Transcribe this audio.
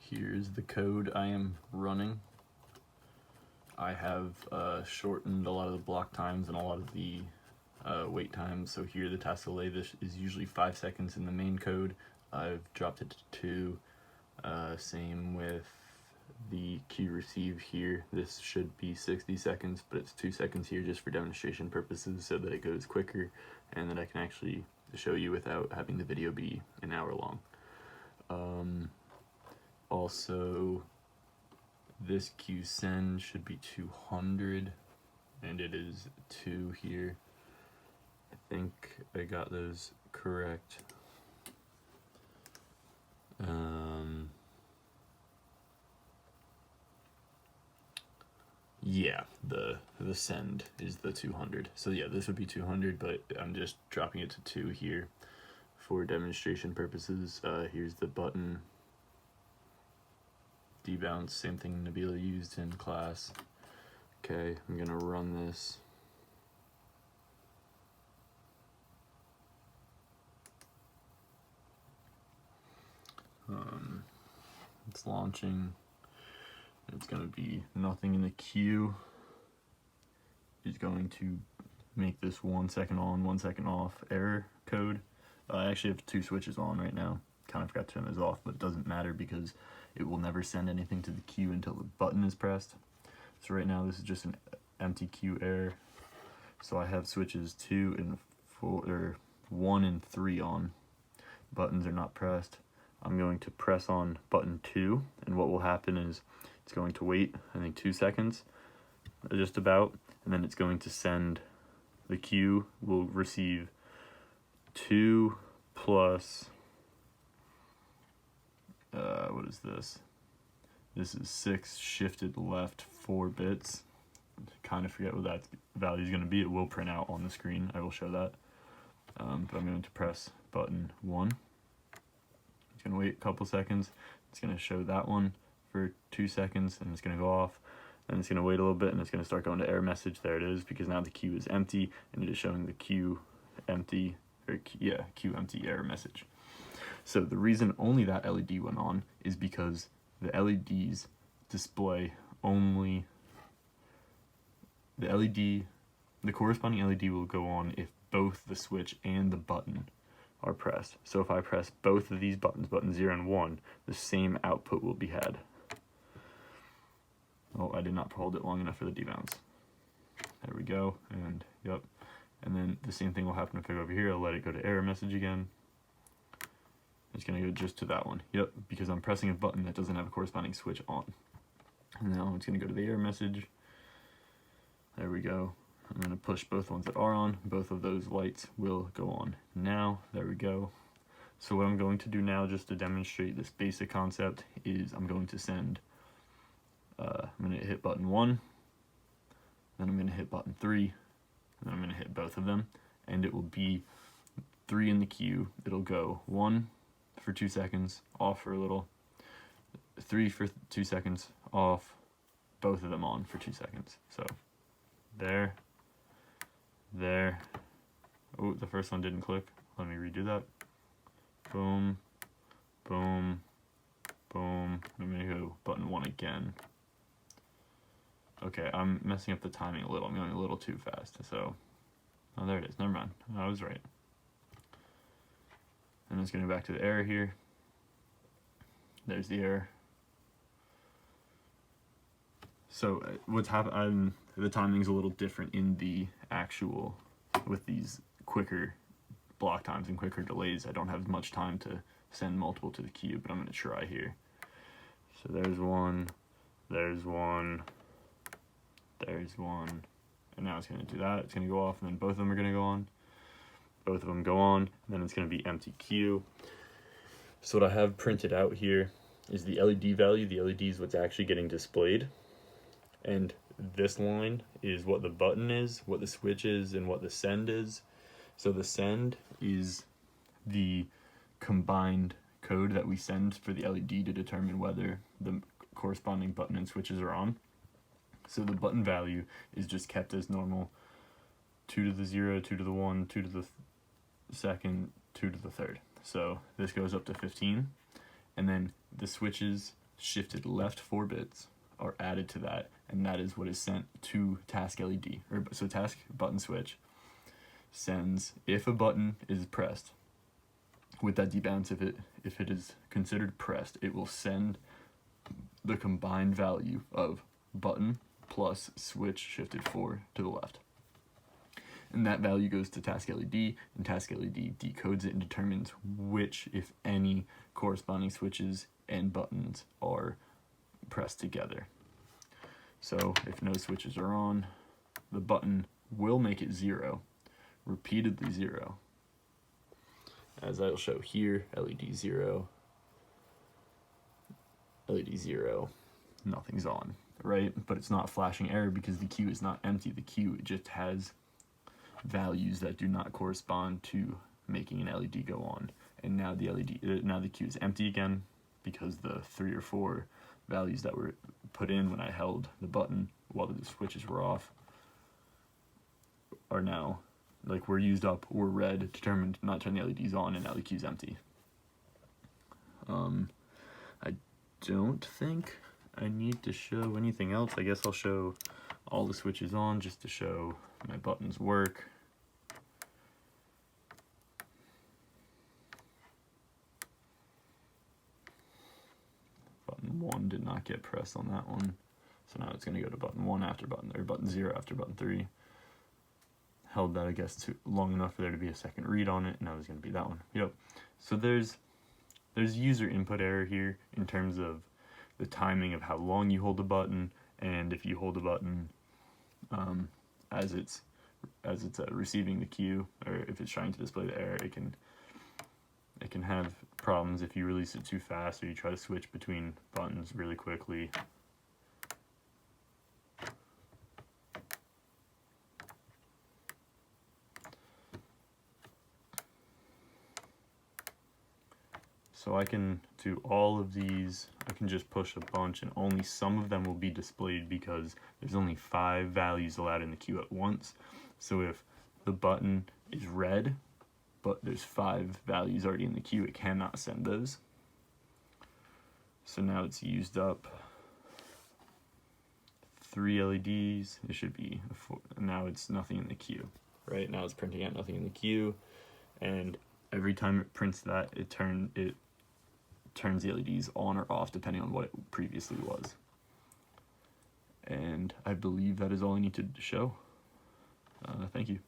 Here's the code I am running. I have shortened a lot of the block times and a lot of the wait times. So here the task delay, this is usually 5 seconds in the main code. I've dropped it to 2. Same with the queue receive here. This should be 60 seconds, but it's 2 seconds here just for demonstration purposes so that it goes quicker and that I can actually show you without having the video be an hour long. Also, this queue send should be 200 and it is 2 here. I think I got those correct. Yeah, the send is the 200. So yeah, this would be 200, but I'm just dropping it to 2 here for demonstration purposes. Here's the button debounce, same thing Nabila used in class. Okay, I'm gonna run this. It's launching. It's going to be nothing in the queue is going to make this 1 second on, 1 second off error code. I actually have 2 switches on right now. Kind of forgot to turn those off, but it doesn't matter because it will never send anything to the queue until the button is pressed. So right now this is just an empty queue error. So I have switches 2 and 4, or 1 and 3 on. Buttons are not pressed. I'm going to press on button 2, and what will happen is it's going to wait, I think 2 seconds, just about, and then it's going to send, the queue will receive 2 plus, what is this? This is 6 shifted left 4 bits. Kind of forget what that value is going to be. It will print out on the screen. I will show that. But I'm going to press button 1. It's going to wait a couple seconds. It's going to show that one for 2 seconds, and it's going to go off. Then it's going to wait a little bit, and it's going to start going to error message. There it is, because now the queue is empty, and it is showing the queue empty, or queue empty error message. So the reason only that LED went on is because the LEDs display only the corresponding LED will go on if both the switch and the button are pressed. So if I press both of these buttons, button 0 and 1, the same output will be had. Oh, I did not hold it long enough for the debounce. There we go, and yep. And then the same thing will happen if I go over here. I'll let it go to error message again. It's gonna go just to that one. Yep, because I'm pressing a button that doesn't have a corresponding switch on. And now it's gonna go to the error message. There we go. I'm going to push both ones that are on. Both of those lights will go on now. There we go. So what I'm going to do now, just to demonstrate this basic concept, is I'm going to send, I'm going to hit button 1, then I'm going to hit button 3, and then I'm going to hit both of them, and it will be 3 in the queue. It'll go 1 for 2 seconds, off for a little, 3 for 2 seconds, off, both of them on for 2 seconds. So there. Oh, the first one didn't click. Let me redo that. Boom, boom, boom. I'm gonna go button 1 again. Okay, I'm messing up the timing a little. I'm going a little too fast. So, oh, there it is. Never mind. I was right. And it's gonna go back to the error here. There's the error. So what's happened? The timing's a little different in the actual, with these quicker block times and quicker delays. I don't have much time to send multiple to the queue, but I'm going to try here. So there's one, there's one, there's one, and now it's going to do that. It's going to go off, and then both of them are going to go on. Both of them go on, and then it's going to be empty queue. So what I have printed out here is the LED value. The LED is what's actually getting displayed. And this line is what the button is, what the switch is, and what the send is. So the send is the combined code that we send for the LED to determine whether the corresponding button and switches are on. So the button value is just kept as normal, 2 to the 0, 2 to the 1, 2 to the second, 2 to the third. So this goes up to 15, and then the switches shifted left 4 bits are added to that, and that is what is sent to task LED. So task button switch sends, if a button is pressed with that debounce, if it is considered pressed, it will send the combined value of button plus switch shifted 4 to the left. And that value goes to task LED, and task LED decodes it and determines which, if any, corresponding switches and buttons are pressed together. So if no switches are on, the button will make it 0, repeatedly 0. As I'll show here, LED 0, LED 0, nothing's on, right? But it's not flashing error because the queue is not empty. The queue just has values that do not correspond to making an LED go on. And now now the queue is empty again because the 3 or 4 values that were put in when I held the button while the switches were off are now, like, were used up, were red, determined to not turn the LEDs on, and now the queue's empty. I don't think I need to show anything else. I guess I'll show all the switches on just to show my buttons work. Button 1 did not get pressed on that one, so now it's going to go to button 1 after button 0 after button 3. Held that, I guess, long enough for there to be a second read on it, and now there's going to be that one. Yep. So there's user input error here in terms of the timing of how long you hold the button, and if you hold the button as it's receiving the cue, or if it's trying to display the error, it can have problems if you release it too fast or you try to switch between buttons really quickly. So I can do all of these, I can just push a bunch and only some of them will be displayed because there's only 5 values allowed in the queue at once. So if the button is red, but there's 5 values already in the queue, it cannot send those. So now it's used up 3 LEDs, it should be 4, now it's nothing in the queue. Right now it's printing out nothing in the queue, and every time it prints that, it turns the LEDs on or off depending on what it previously was. And I believe that is all I need to show. Thank you.